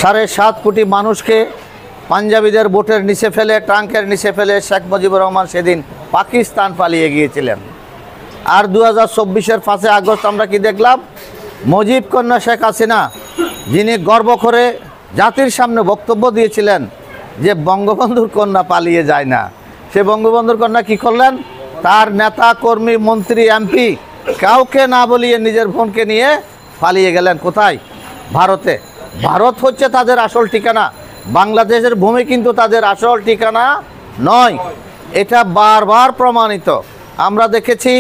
7.5 কোটি মানুষকে পাঞ্জাবিদের বোটের নিচে ফেলে, ট্রাঙ্কের নিচে ফেলে শেখ মুজিবুর রহমান সেদিন পাকিস্তান পালিয়ে গিয়েছিলেন। আর 2024-এর 5 আগস্ট আমরা কি দেখলাম? মুজিব কন্যা শেখ হাসিনা, যিনি গর্ব করে জাতির সামনে বক্তব্য দিয়েছিলেন যে বঙ্গবন্ধুর কন্যা পালিয়ে যায় না, সে বঙ্গবন্ধুর কন্যা কি করলেন? তার নেতা কর্মী মন্ত্রী এমপি কাউকে না বলিয়ে নিজের বোনকে নিয়ে পালিয়ে গেলেন। কোথায়? ভারতে। ভারত হচ্ছে তাদের আসল ঠিকানা, বাংলাদেশের ভূমি কিন্তু তাদের আসল ঠিকানা নয়। এটা বারবার প্রমাণিত। আমরা দেখেছি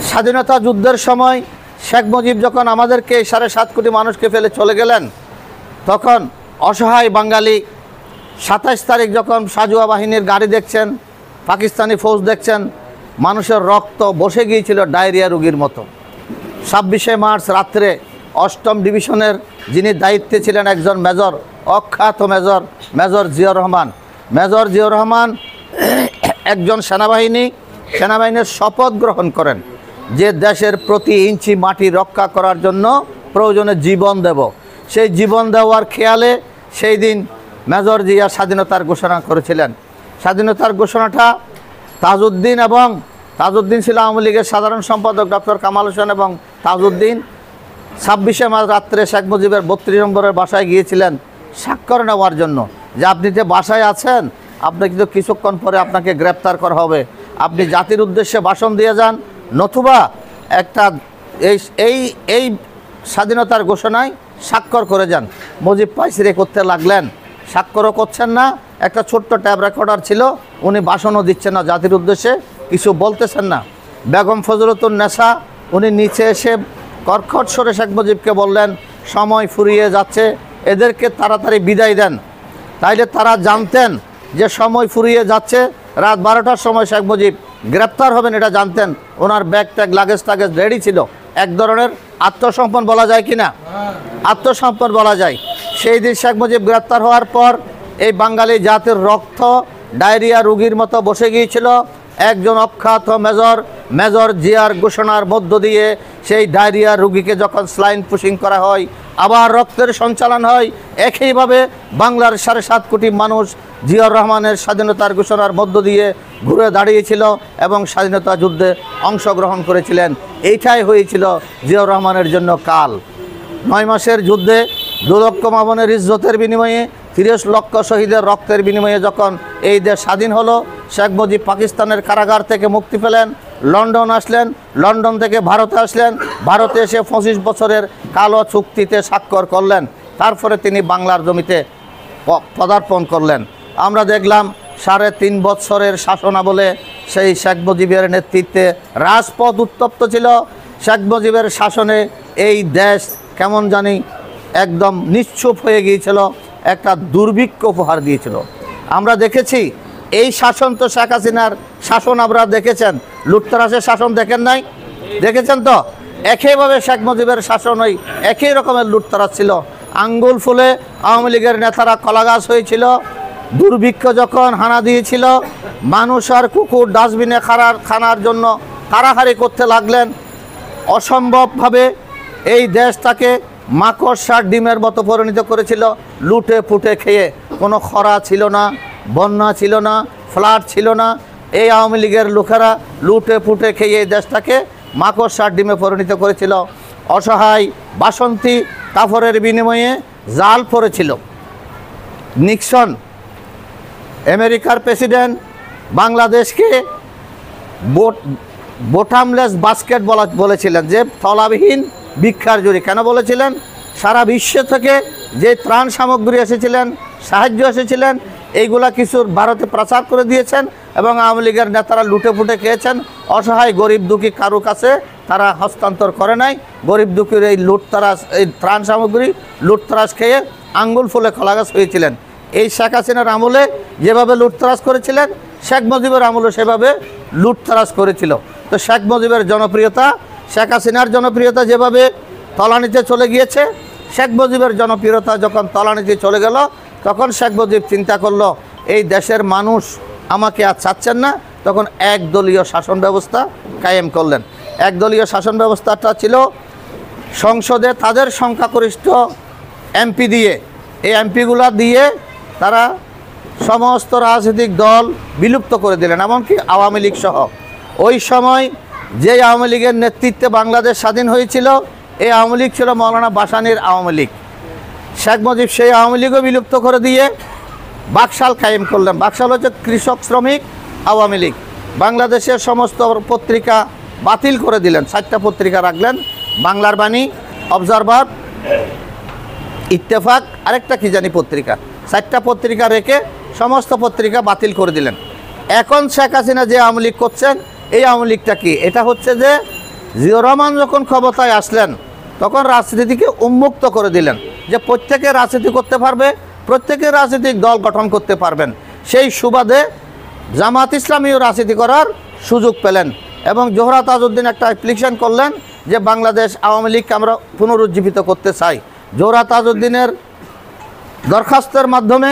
স্বাধীনতা যুদ্ধের সময় শেখ মুজিব যখন আমাদেরকে 7.5 কোটি মানুষকে ফেলে চলে গেলেন, তখন অসহায় বাঙালি 27 তারিখ যখন সাজুয়া বাহিনীর গাড়ি দেখছেন, পাকিস্তানি ফৌজ দেখছেন, মানুষের রক্ত বসে গিয়েছিল ডায়রিয়া রোগীর মতো। 26শে মার্চ রাত্রে 8ম ডিভিশনের যিনি দায়িত্বে ছিলেন একজন মেজর, অখ্যাত মেজর জিয়াউর রহমান। মেজর জিয়াউর রহমান একজন সেনাবাহিনীর শপথ গ্রহণ করেন যে দেশের প্রতি ইঞ্চি মাটি রক্ষা করার জন্য প্রয়োজনে জীবন দেব। সেই জীবন দেওয়ার খেয়ালে সেই দিন মেজর জিয়া স্বাধীনতার ঘোষণা করেছিলেন। স্বাধীনতার ঘোষণাটা তাজউদ্দিন ছিল আওয়ামী লীগের সাধারণ সম্পাদক ডক্টর কামাল হোসেন এবং তাজউদ্দিন 26শে মার্চ রাত্রে শেখ মুজিবের 32 নম্বরের বাসায় গিয়েছিলেন স্বাক্ষর নেওয়ার জন্য, যে আপনি যে বাসায় আছেন, আপনি কিন্তু কিছুক্ষণ পরে আপনাকে গ্রেপ্তার করা হবে, আপনি জাতির উদ্দেশ্যে ভাষণ দিয়ে যান, নতুবা একটা এই স্বাধীনতার ঘোষণায় স্বাক্ষর করে যান। মুজিব পাইসিরে করতে লাগলেন, স্বাক্ষরও করছেন না, একটা ছোট্ট ট্যাব রেকর্ডার ছিল, উনি ভাষণও দিচ্ছেন না, জাতির উদ্দেশ্যে কিছু বলতেছেন না। বেগম ফজলুন্নেসা উনি নিচে এসে কর্কট স্বরে শেখ মুজিবকে বললেন, সময় ফুরিয়ে যাচ্ছে, এদেরকে তাড়াতাড়ি বিদায় দেন। তাইলে তারা জানতেন যে সময় ফুরিয়ে যাচ্ছে, রাত 12টার সময় শেখ মুজিব গ্রেপ্তার হবেন, এটা জানতেন। ওনার ব্যাগ ট্যাগ লাগেজ টাগেজ রেডি ছিল। এক ধরনের আত্মসমর্পণ বলা যায় কি না? আত্মসমর্পণ বলা যায়। সেই দিন শেখ মুজিব গ্রেপ্তার হওয়ার পর এই বাঙালি জাতির রক্ত ডায়রিয়া রোগীর মতো বসে গিয়েছিল। একজন অখ্যাত মেজর জিয়ার ঘোষণার মধ্য দিয়ে সেই ডায়রিয়া রোগীকে যখন স্লাইন পুশিং করা হয়, আবার রক্তের সঞ্চালন হয়, একইভাবে বাংলার 7.5 কোটি মানুষ জিয়াউর রহমানের স্বাধীনতার ঘোষণার মধ্য দিয়ে ঘুরে দাঁড়িয়েছিল এবং স্বাধীনতা যুদ্ধে অংশগ্রহণ করেছিলেন। এইটাই হয়েছিল জিয়াউর রহমানের জন্য কাল। 9 মাসের যুদ্ধে 2 লক্ষ মা বোনের ইজ্জতের বিনিময়ে, 30 লক্ষ শহীদের রক্তের বিনিময়ে যখন এই দেশ স্বাধীন হলো, শেখ মুজিব পাকিস্তানের কারাগার থেকে মুক্তি পেলেন, লন্ডন আসলেন, লন্ডন থেকে ভারতে আসলেন, ভারতে এসে 25 বছরের কালো চুক্তিতে স্বাক্ষর করলেন। তারপরে তিনি বাংলার জমিতে পদার্পণ করলেন। আমরা দেখলাম 3.5 বছরের শাসনামলে সেই শেখ মুজিবের নেতৃত্বে রাজপথ উত্তপ্ত ছিল। শেখ মুজিবের শাসনে এই দেশ কেমন জানি একদম নিশ্চুপ হয়ে গিয়েছিল, একটা দুর্ভিক্ষ উপহার দিয়েছিল। আমরা দেখেছি এই শাসন তো শেখ হাসিনার শাসন আপনারা দেখেছেন, লুটতরাজের শাসন দেখেন নাই? দেখেছেন তো? একইভাবে শেখ মুজিবের শাসন ওই একই রকমের লুটতরাজ ছিল। আঙ্গুল ফুলে আওয়ামী লীগের নেতারা কলাগাছ হয়েছিল। দুর্ভিক্ষ যখন হানা দিয়েছিল, মানুষ আর কুকুর ডাস্টবিনে খানার জন্য হারাহারি করতে লাগলেন। অসম্ভবভাবে এই দেশটাকে মাকড়সার ডিমের মতো পরিণত করেছিল, লুটে পুটে খেয়ে। কোনো খরা ছিল না, বন্যা ছিল না, ফ্লাড ছিল না। এই আওয়ামী লীগের লোকেরা লুটে পুটে খেয়ে এই দেশটাকে মাকড়সার ডিমে পরিণত করেছিল। অসহায় বাসন্তী কাপড়ের বিনিময়ে জাল পড়েছিল। নিক্সন আমেরিকার প্রেসিডেন্ট বাংলাদেশকে বোটামলেস বাস্কেট বলেছিলেন, যে তলাবিহীন ভিক্ষার জুড়ি। কেন বলেছিলেন? সারা বিশ্ব থেকে যে ত্রাণ সামগ্রী এসেছিলেন, সাহায্য এসেছিলেন, এইগুলা কিছু ভারতে প্রচার করে দিয়েছেন এবং আওয়ামী লীগের নেতারা লুটে ফুটে খেয়েছেন। অসহায় গরিব দুঃখী কারো কাছে তারা হস্তান্তর করে নাই। গরিব দুঃখীর এই লুটতরাজ, এই ত্রাণ সামগ্রী লুটতরাজ খেয়ে আঙ্গুল ফুলে কলাগাছ হয়েছিলেন। এই শেখ হাসিনার আমলে যেভাবে লুটতরাজ করেছিলেন, শেখ মুজিবের আমলে সেভাবে লুটতরাজ করেছিল। তো শেখ মুজিবের জনপ্রিয়তা, শেখ হাসিনার জনপ্রিয়তা যেভাবে তলানিতে চলে গিয়েছে, শেখ মুজিবের জনপ্রিয়তা যখন তলানিতে চলে গেল, তখন শেখ মুজিব চিন্তা করলো এই দেশের মানুষ আমাকে আর চাচ্ছেন না, তখন একদলীয় শাসন ব্যবস্থা কায়েম করলেন। একদলীয় শাসন ব্যবস্থাটা ছিল সংসদে তাদের সংখ্যাগরিষ্ঠ এমপি দিয়ে, এই এমপিগুলা দিয়ে তারা সমস্ত রাজনৈতিক দল বিলুপ্ত করে দিলেন, এমনকি আওয়ামী লীগ সহ। ওই সময় যে আওয়ামী লীগের নেতৃত্বে বাংলাদেশ স্বাধীন হয়েছিল, এই আওয়ামী লীগ ছিল মৌলানা ভাসানীর আওয়ামী লীগ। শেখ মুজিব সেই আওয়ামী লীগও বিলুপ্ত করে দিয়ে বাকশাল কায়েম করলেন। বাকশাল হচ্ছে কৃষক শ্রমিক আওয়ামী লীগ। বাংলাদেশের সমস্ত পত্রিকা বাতিল করে দিলেন, 4টা পত্রিকা রাখলেন, বাংলার বাণী, অবজারভার, ইত্তেফাক, আরেকটা কি জানি পত্রিকা, 4টা পত্রিকা রেখে সমস্ত পত্রিকা বাতিল করে দিলেন। এখন শেখ হাসিনা যে আওয়ামী লীগ করছেন, এই আওয়ামী লীগটা কি? এটা হচ্ছে যে জিয়াউর রহমান যখন ক্ষমতায় আসলেন তখন রাজনীতিকে উন্মুক্ত করে দিলেন, যে প্রত্যেকে রাজনীতি করতে পারবে, প্রত্যেকে রাজনৈতিক দল গঠন করতে পারবেন। সেই সুবাদে জামাত ইসলামীও রাজনীতি করার সুযোগ পেলেন এবং জোহরা তাজউদ্দিন একটা অ্যাপ্লিকেশন করলেন যে বাংলাদেশ আওয়ামী লীগকে আমরা পুনরুজ্জীবিত করতে চাই। জোহরা তাজউদ্দিনের দরখাস্তের মাধ্যমে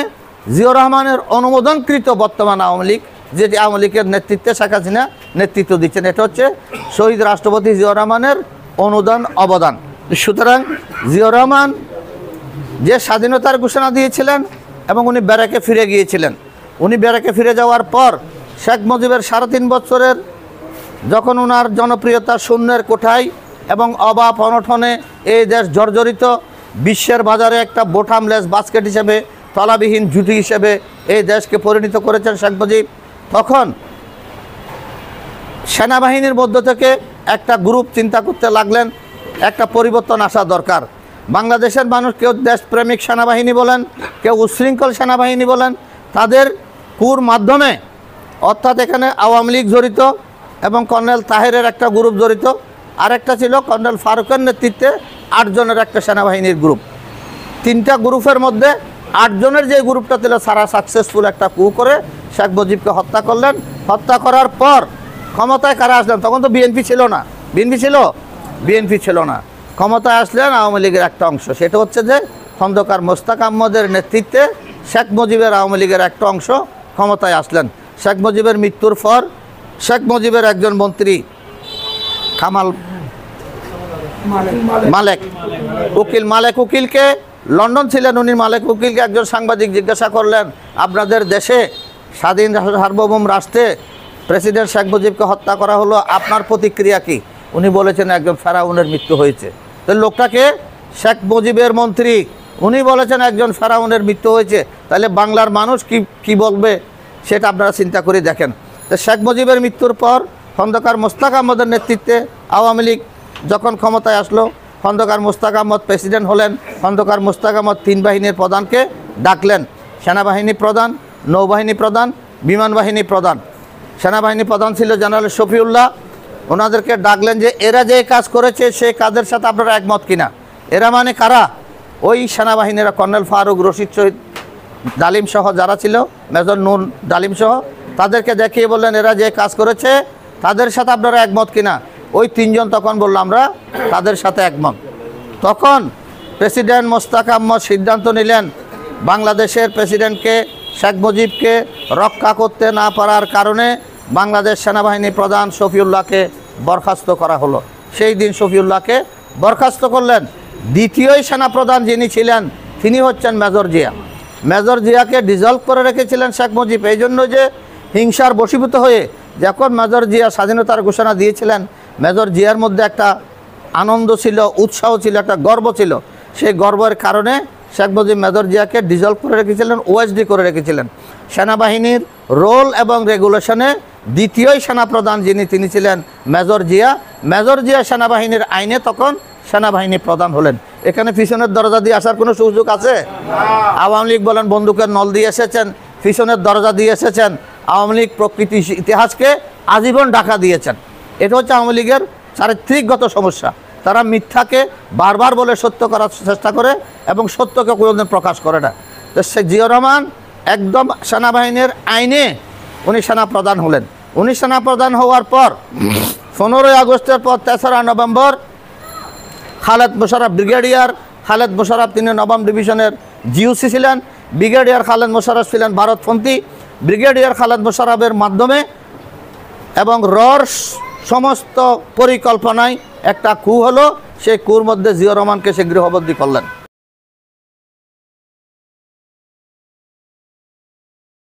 জিয়াউর রহমানের অনুমোদনকৃত বর্তমান আওয়ামী লীগ, যেটি আওয়ামী লীগের নেতৃত্বে শেখ হাসিনা নেতৃত্ব দিচ্ছেন, এটা হচ্ছে শহীদ রাষ্ট্রপতি জিয়াউর রহমানের অনুদান অবদান। সুতরাং জিয়াউর রহমান যে স্বাধীনতার ঘোষণা দিয়েছিলেন এবং উনি ব্যারাকে ফিরে গিয়েছিলেন, উনি ব্যারাকে ফিরে যাওয়ার পর শেখ মুজিবের 3.5 বছরের যখন ওনার জনপ্রিয়তা শূন্যের কোঠায় এবং অভাব অনটনে এই দেশ জর্জরিত, বিশ্বের বাজারে একটা বোঠামলেস বাস্কেট হিসেবে, তলাবিহীন জুটি হিসেবে এই দেশকে পরিণত করেছেন শেখ মুজিব, তখন সেনাবাহিনীর মধ্য থেকে একটা গ্রুপ চিন্তা করতে লাগলেন একটা পরিবর্তন আসা দরকার। বাংলাদেশের মানুষ কেউ দেশপ্রেমিক সেনাবাহিনী বলেন, কেউ উচ্ছৃঙ্খল সেনাবাহিনী বলেন, তাদের কুর মাধ্যমে, অর্থাৎ এখানে আওয়ামী লীগ জড়িত এবং কর্নেল তাহেরের একটা গ্রুপ জড়িত, আরেকটা ছিল কর্নেল ফারুকের নেতৃত্বে 8 জনের একটা সেনাবাহিনীর গ্রুপ। 3টা গ্রুপের মধ্যে 8 জনের যে গ্রুপটা ছিল সারা সাকসেসফুল একটা কু করে শেখ মুজিবকে হত্যা করলেন। হত্যা করার পর ক্ষমতায় কারা আসলেন? তখন তো বিএনপি ছিল না, বিএনপি ছিল না, ক্ষমতায় আসলেন আওয়ামী লীগের একটা অংশ, সেটা হচ্ছে যে খন্দকার মোস্তাক আহমদের নেতৃত্বে শেখ মুজিবের আওয়ামী লীগের একটা অংশ ক্ষমতায় আসলেন। শেখ মুজিবের মৃত্যুর পর শেখ মুজিবের একজন মন্ত্রী কামাল মালেক উকিলকে, লন্ডন ছিলেন উনি, মালেক উকিলকে একজন সাংবাদিক জিজ্ঞাসা করলেন, আপনাদের দেশে স্বাধীন সার্বভৌম রাষ্ট্রে প্রেসিডেন্ট শেখ মুজিবকে হত্যা করা হলো, আপনার প্রতিক্রিয়া কি? উনি বলেছেন একজন ফেরাউনের মৃত্যু হয়েছে। তো লোকটাকে শেখ মুজিবের মন্ত্রী, উনি বলেছেন একজন ফেরাউনের মৃত্যু হয়েছে, তাহলে বাংলার মানুষ কি বলবে সেটা আপনারা চিন্তা করে দেখেন। তো শেখ মুজিবের মৃত্যুর পর খন্দকার মোস্তাক আহমদের নেতৃত্বে আওয়ামী লীগ যখন ক্ষমতায় আসলো, খন্দকার মোস্তাক আহমদ প্রেসিডেন্ট হলেন। খন্দকার মোস্তাক আহমদ 3 বাহিনীর প্রধানকে ডাকলেন, সেনাবাহিনী প্রধান, নৌবাহিনী প্রধান, বিমান বাহিনী প্রধান। সেনাবাহিনী প্রধান ছিল জেনারেল শফিউল্লাহ। ওনাদেরকে ডাকলেন যে এরা যে কাজ করেছে সেই কাজের সাথে আপনারা একমত কিনা। এরা মানে কারা? ওই সেনাবাহিনীরা কর্নেল ফারুক, রশিদ, শহীদ ডালিম সহ যারা ছিল, মেজর নুন ডালিম সহ, তাদেরকে দেখিয়ে বললেন এরা যে কাজ করেছে তাদের সাথে আপনারা একমত কিনা। ওই 3 জন তখন বলল আমরা তাদের সাথে একমত। তখন প্রেসিডেন্ট মোস্তাক আহমদ সিদ্ধান্ত নিলেন বাংলাদেশের প্রেসিডেন্টকে, শেখ মুজিবকে রক্ষা করতে না পারার কারণে বাংলাদেশ সেনাবাহিনী প্রধান শফিউল্লাহকে বরখাস্ত করা হলো। সেই দিন শফিউল্লাহকে বরখাস্ত করলেন। দ্বিতীয় সেনাপ্রধান যিনি ছিলেন তিনি হচ্ছেন মেজর জিয়া। মেজর জিয়াকে ডিজলভ করে রেখেছিলেন শেখ মুজিব, এই জন্য যে হিংসার বশীভূত হয়ে যখন মেজর জিয়া স্বাধীনতার ঘোষণা দিয়েছিলেন, মেজর জিয়ার মধ্যে একটা আনন্দ ছিল, উৎসাহ ছিল, একটা গর্ব ছিল। সেই গর্বের কারণে শেখ মুজিব মেজর জিয়াকে ডিজলভ করে রেখেছিলেন, ওএসডি করে রেখেছিলেন। সেনাবাহিনীর রোল এবং রেগুলেশনে দ্বিতীয় সেনাপ্রধান যিনি তিনি ছিলেন মেজর জিয়া। মেজর জিয়া সেনাবাহিনীর আইনে তখন সেনাবাহিনী প্রধান হলেন। এখানে পিছনের দরজা দিয়ে আসার কোনো সুযোগ আছে? আওয়ামী লীগ বলেন বন্দুকের নল দিয়ে এসেছেন, পিছনের দরজা দিয়ে এসেছেন। আওয়ামী লীগ প্রকৃতি ইতিহাসকে আজীবন ঢাকা দিয়েছেন। এটা হচ্ছে আওয়ামী লীগের চারিত্রিকগত সমস্যা। তারা মিথ্যাকে বারবার বলে সত্য করার চেষ্টা করে এবং সত্যকে কোনোদিন প্রকাশ করে না। তো শেখ জিয়াউর রহমান একদম সেনাবাহিনীর আইনে উনি সেনাপ্রধান হলেন। উনি সেনাপ্রধান হওয়ার পর 15ই আগস্টের পর 3রা নভেম্বর খালেদ মোশাররফ, ব্রিগেডিয়ার খালেদ মোশাররফ, তিনি নবম ডিভিশনের জিওসি ছিলেন। ব্রিগেডিয়ার খালেদ মোশাররফ ছিলেন ভারতপন্থী। ব্রিগেডিয়ার খালেদ মোশাররফের মাধ্যমে এবং রর সমস্ত পরিকল্পনায় একটা কু হলো। সেই কুর মধ্যে জিয়াউর রহমানকে সে গৃহবন্দী করলেন।